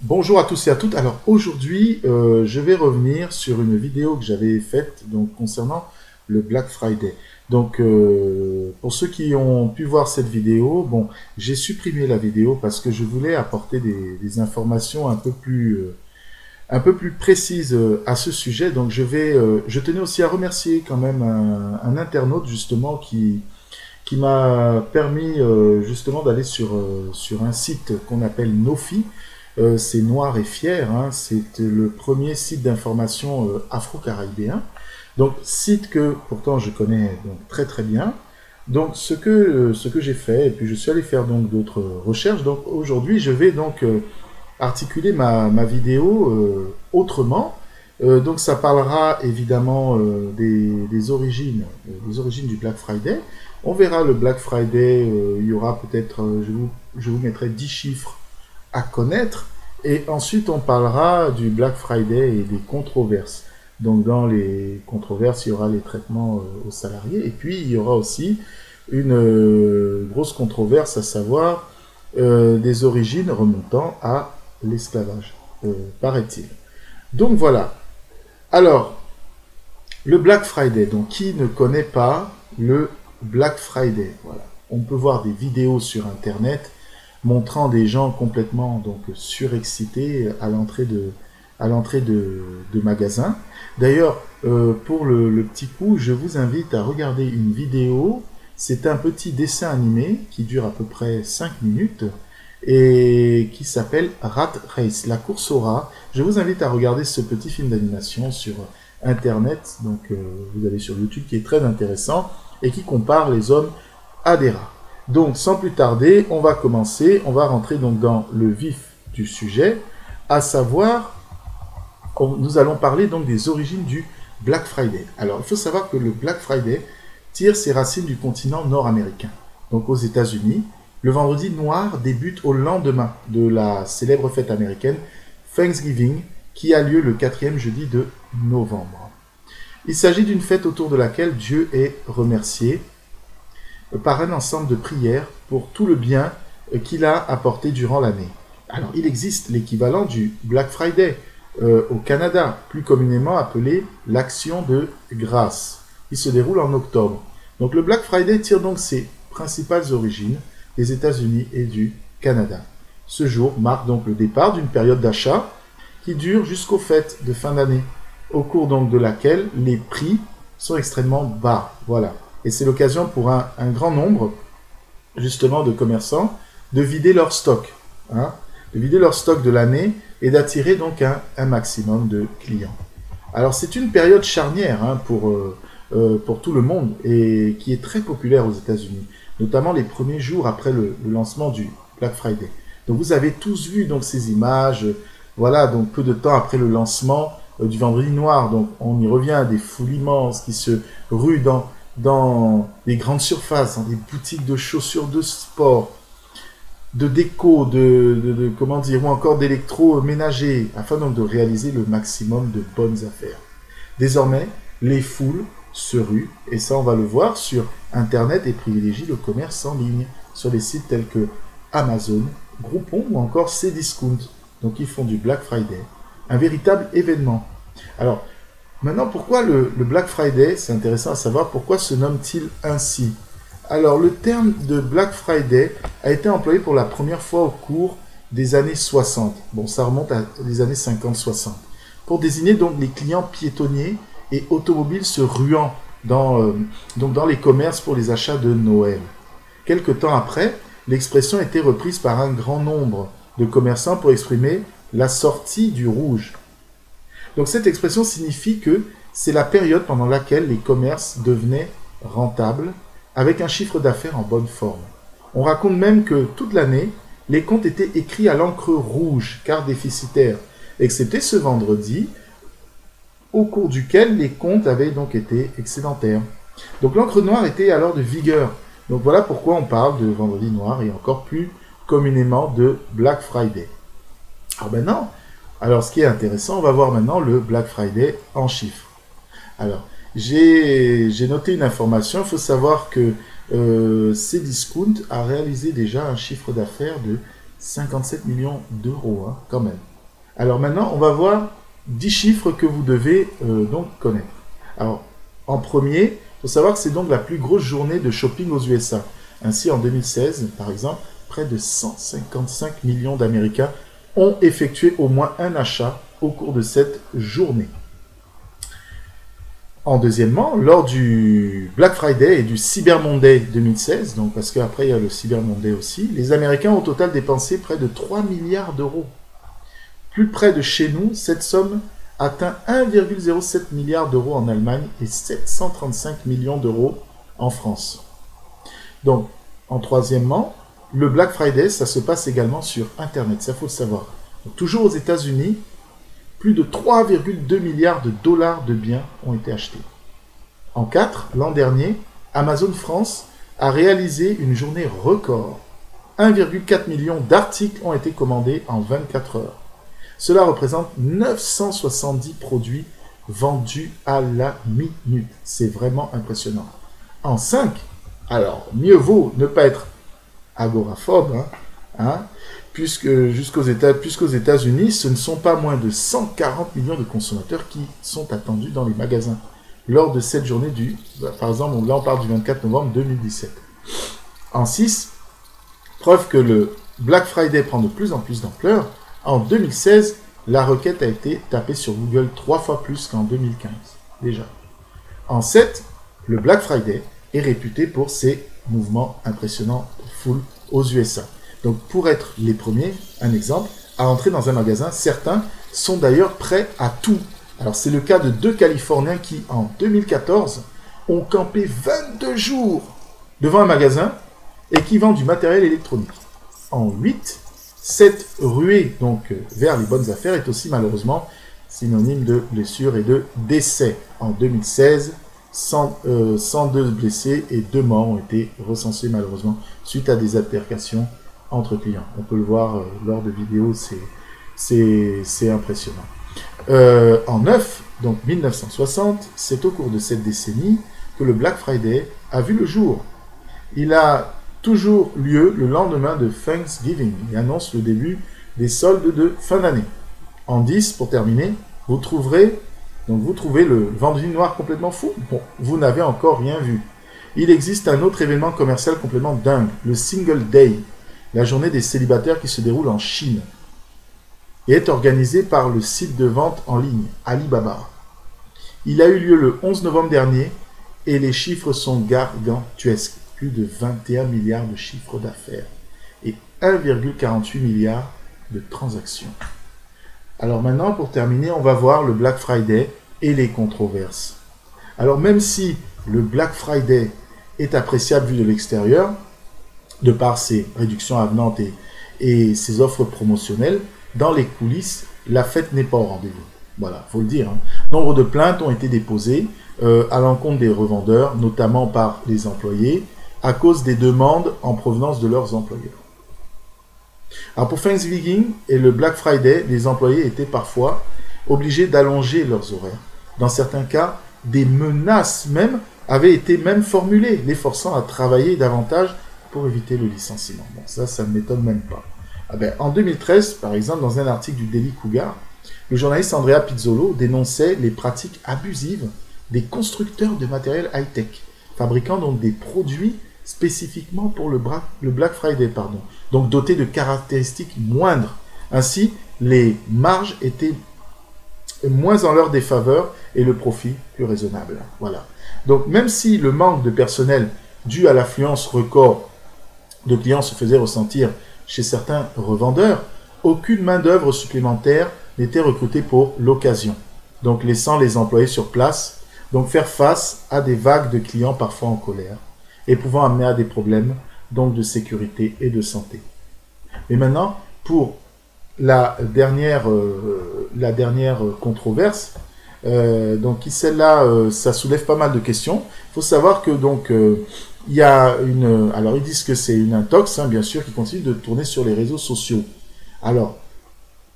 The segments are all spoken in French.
Bonjour à tous et à toutes. Alors aujourd'hui, je vais revenir sur une vidéo que j'avais faite donc concernant le Black Friday. Donc pour ceux qui ont pu voir cette vidéo, bon, j'ai supprimé la vidéo parce que je voulais apporter des informations un peu plus précises à ce sujet. Donc je tenais aussi à remercier quand même un internaute justement qui m'a permis justement d'aller sur un site qu'on appelle Nofi. C'est Noir et Fier, hein, c'est le premier site d'information afro-caribéen. Donc site que pourtant je connais donc très très bien. Donc ce que j'ai fait, et puis je suis allé faire donc d'autres recherches. Donc aujourd'hui je vais donc articuler ma vidéo autrement. Donc ça parlera évidemment des origines du Black Friday. On verra le Black Friday, il y aura peut-être, je vous mettrai 10 chiffres à connaître. Et ensuite, on parlera du Black Friday et des controverses. Donc, dans les controverses, il y aura les traitements aux salariés. Et puis, il y aura aussi une grosse controverse, à savoir des origines remontant à l'esclavage, paraît-il. Donc, voilà. Alors, le Black Friday. Donc, qui ne connaît pas le Black Friday? Voilà. On peut voir des vidéos sur Internet montrant des gens complètement donc surexcités à l'entrée de magasins. D'ailleurs, pour le petit coup, je vous invite à regarder une vidéo. C'est un petit dessin animé qui dure à peu près 5 minutes et qui s'appelle Rat Race, la course au rat. Je vous invite à regarder ce petit film d'animation sur Internet. Donc, vous allez sur YouTube, qui est très intéressant et qui compare les hommes à des rats. Donc, sans plus tarder, on va commencer. On va rentrer donc dans le vif du sujet, à savoir, nous allons parler donc des origines du Black Friday. Alors, il faut savoir que le Black Friday tire ses racines du continent nord-américain. Donc, aux États-Unis, le vendredi noir débute au lendemain de la célèbre fête américaine Thanksgiving, qui a lieu le 4e jeudi de novembre. Il s'agit d'une fête autour de laquelle Dieu est remercié par un ensemble de prières pour tout le bien qu'il a apporté durant l'année. Alors, il existe l'équivalent du Black Friday au Canada, plus communément appelé l'Action de grâce. Il se déroule en octobre. Donc, le Black Friday tire donc ses principales origines des États-Unis et du Canada. Ce jour marque donc le départ d'une période d'achat qui dure jusqu'aux fêtes de fin d'année, au cours donc de laquelle les prix sont extrêmement bas. Voilà. Et c'est l'occasion pour un grand nombre, justement, de commerçants de vider leur stock. Hein, de vider leur stock de l'année et d'attirer donc un maximum de clients. Alors, c'est une période charnière hein, pour tout le monde et qui est très populaire aux États-Unis, notamment les premiers jours après le lancement du Black Friday. Donc, vous avez tous vu donc, ces images. Voilà, donc peu de temps après le lancement du Vendredi Noir. Donc, on y revient à des foules immenses qui se ruent dans les grandes surfaces, dans des boutiques de chaussures de sport, de déco, comment dire, ou encore d'électroménager, afin donc de réaliser le maximum de bonnes affaires. Désormais, les foules se ruent, et ça on va le voir sur Internet, et privilégient le commerce en ligne, sur des sites tels que Amazon, Groupon ou encore Cdiscount. Donc ils font du Black Friday, un véritable événement. Alors, maintenant, pourquoi le Black Friday? C'est intéressant à savoir pourquoi se nomme-t-il ainsi. Alors, le terme de Black Friday a été employé pour la première fois au cours des années 60. Bon, ça remonte à les années 50-60. Pour désigner donc les clients piétonniers et automobiles se ruant donc dans les commerces pour les achats de Noël. Quelque temps après, l'expression a été reprise par un grand nombre de commerçants pour exprimer la sortie du rouge. Donc cette expression signifie que c'est la période pendant laquelle les commerces devenaient rentables, avec un chiffre d'affaires en bonne forme. On raconte même que toute l'année, les comptes étaient écrits à l'encre rouge, car déficitaires, excepté ce vendredi, au cours duquel les comptes avaient donc été excédentaires. Donc l'encre noire était alors de vigueur. Donc voilà pourquoi on parle de vendredi noir et encore plus communément de Black Friday. Alors maintenant, ce qui est intéressant, on va voir maintenant le Black Friday en chiffres. Alors, j'ai noté une information. Il faut savoir que Cdiscount a réalisé déjà un chiffre d'affaires de 57 millions d'euros, hein, quand même. Alors maintenant, on va voir 10 chiffres que vous devez donc connaître. Alors, en premier, il faut savoir que c'est donc la plus grosse journée de shopping aux USA. Ainsi, en 2016, par exemple, près de 155 millions d'Américains ont effectué au moins un achat au cours de cette journée. En deuxièmement, lors du Black Friday et du Cyber Monday 2016, donc parce qu'après il y a le Cyber Monday aussi, les Américains ont au total dépensé près de 3 milliards d'euros. Plus près de chez nous, cette somme atteint 1,07 milliard d'euros en Allemagne et 735 millions d'euros en France. Donc, en troisièmement, le Black Friday, ça se passe également sur Internet, ça faut le savoir. Donc, toujours aux États-Unis, plus de 3,2 milliards de dollars de biens ont été achetés. En 4, l'an dernier, Amazon France a réalisé une journée record. 1,4 million d'articles ont été commandés en 24 heures. Cela représente 970 produits vendus à la minute. C'est vraiment impressionnant. En 5, alors mieux vaut ne pas être agoraphobe, puisque jusqu'aux États-Unis, ce ne sont pas moins de 140 millions de consommateurs qui sont attendus dans les magasins lors de cette journée par exemple, là on parle du 24 novembre 2017. En 6, preuve que le Black Friday prend de plus en plus d'ampleur, en 2016, la requête a été tapée sur Google 3 fois plus qu'en 2015, déjà. En 7, le Black Friday est réputé pour ses mouvements impressionnants de foule aux USA. Donc, pour être les premiers, un exemple, à entrer dans un magasin, certains sont d'ailleurs prêts à tout. Alors, c'est le cas de 2 Californiens qui, en 2014, ont campé 22 jours devant un magasin et qui vendent du matériel électronique. En 8, cette ruée donc, vers les bonnes affaires est aussi malheureusement synonyme de blessures et de décès. En 2016, 102 blessés et 2 morts ont été recensés malheureusement suite à des altercations entre clients. On peut le voir lors de vidéos, c'est impressionnant. En 9, donc 1960, c'est au cours de cette décennie que le Black Friday a vu le jour. Il a toujours lieu le lendemain de Thanksgiving et annonce le début des soldes de fin d'année. En 10, pour terminer, vous trouvez le vendredi noir complètement fou. Bon, vous n'avez encore rien vu. Il existe un autre événement commercial complètement dingue, le Single Day, la journée des célibataires qui se déroule en Chine et est organisée par le site de vente en ligne Alibaba. Il a eu lieu le 11 novembre dernier et les chiffres sont gargantuesques. Plus de 21 milliards de chiffres d'affaires et 1,48 milliard de transactions. Alors maintenant, pour terminer, on va voir le Black Friday et les controverses. Alors même si le Black Friday est appréciable vu de l'extérieur, de par ses réductions avenantes et ses offres promotionnelles, dans les coulisses, la fête n'est pas au rendez-vous. Voilà, faut le dire. Nombre de plaintes ont été déposées à l'encontre des revendeurs, notamment par les employés, à cause des demandes en provenance de leurs employeurs. Alors pour Thanksgiving et le Black Friday, les employés étaient parfois obligés d'allonger leurs horaires. Dans certains cas, des menaces même avaient été formulées, les forçant à travailler davantage pour éviter le licenciement. Bon, ça ne m'étonne même pas. En 2013, par exemple, dans un article du Daily Cougar, le journaliste Andrea Pizzolo dénonçait les pratiques abusives des constructeurs de matériel high-tech, fabriquant donc des produits spécifiquement pour le Black Friday, donc dotés de caractéristiques moindres. Ainsi, les marges étaient moins en leur défaveur et le profit plus raisonnable. Voilà. Donc même si le manque de personnel dû à l'affluence record de clients se faisait ressentir chez certains revendeurs, aucune main-d'œuvre supplémentaire n'était recrutée pour l'occasion, donc laissant les employés sur place donc faire face à des vagues de clients parfois en colère et pouvant amener à des problèmes donc de sécurité et de santé. Mais maintenant, pour la dernière controverse, donc celle-là, ça soulève pas mal de questions. Il faut savoir que donc il y a alors ils disent que c'est une intox, bien sûr, qui continue de tourner sur les réseaux sociaux. Alors,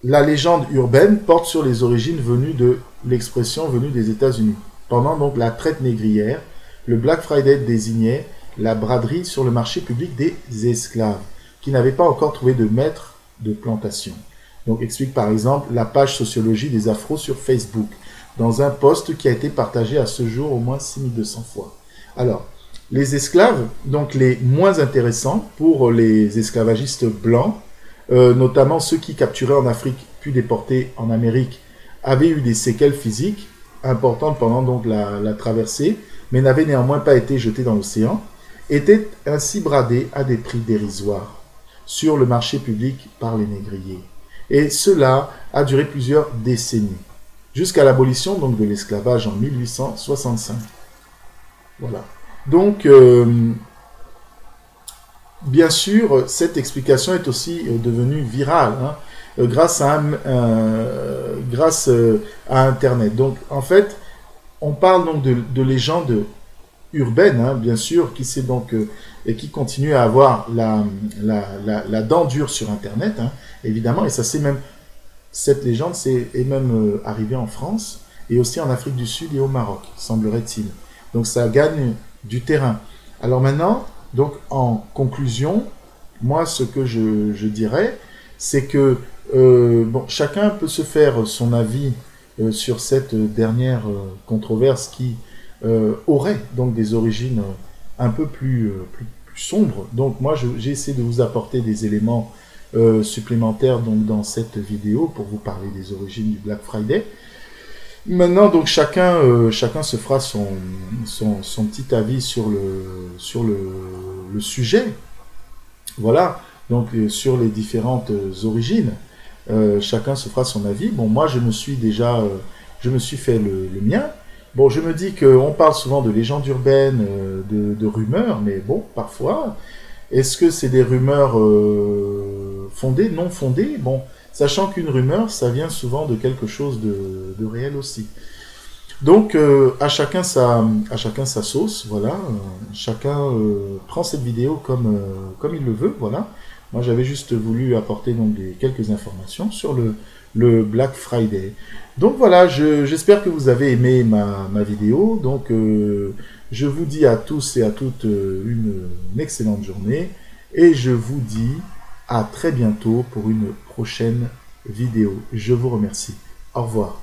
la légende urbaine porte sur les origines venues de l'expression venue des États-Unis. Pendant donc la traite négrière, le Black Friday désignait la braderie sur le marché public des esclaves. qui n'avaient pas encore trouvé de maître de plantation. Donc explique par exemple la page sociologie des Afros sur Facebook, dans un post qui a été partagé à ce jour au moins 6200 fois. Alors, les esclaves, donc les moins intéressants pour les esclavagistes blancs, notamment ceux qui capturaient en Afrique puis déportés en Amérique, avaient eu des séquelles physiques importantes pendant donc la traversée, mais n'avaient néanmoins pas été jetés dans l'océan, étaient ainsi bradés à des prix dérisoires sur le marché public par les négriers. Et cela a duré plusieurs décennies, jusqu'à l'abolition donc de l'esclavage en 1865. Voilà. Donc, bien sûr, cette explication est aussi devenue virale grâce à Internet. Donc, en fait, on parle donc de légendes urbaines, bien sûr, qui c'est donc et qui continue à avoir la dent dure sur Internet, évidemment. Et ça, c'est même cette légende est même arrivée en France et aussi en Afrique du Sud et au Maroc, semblerait-il. Donc, ça gagne du terrain. Alors maintenant, donc en conclusion, moi ce que je dirais, c'est que bon, chacun peut se faire son avis sur cette dernière controverse qui aurait donc des origines un peu plus sombres. Donc moi j'ai essayé de vous apporter des éléments supplémentaires donc dans cette vidéo pour vous parler des origines du Black Friday. Maintenant, donc chacun se fera son petit avis sur le sujet. Voilà, donc sur les différentes origines. Chacun se fera son avis. Bon, moi, je me suis fait le mien. Bon, je me dis qu'on parle souvent de légendes urbaines, de rumeurs, mais bon, parfois, est-ce que c'est des rumeurs fondées, non fondées? Bon, sachant qu'une rumeur, ça vient souvent de quelque chose de réel aussi. Donc, à chacun sa sauce, voilà. Chacun prend cette vidéo comme il le veut, voilà. Moi, j'avais juste voulu apporter donc quelques informations sur le Black Friday. Donc voilà, j'espère que vous avez aimé ma vidéo. Donc, je vous dis à tous et à toutes une excellente journée. Et je vous dis à très bientôt pour une prochaine vidéo. Je vous remercie. Au revoir.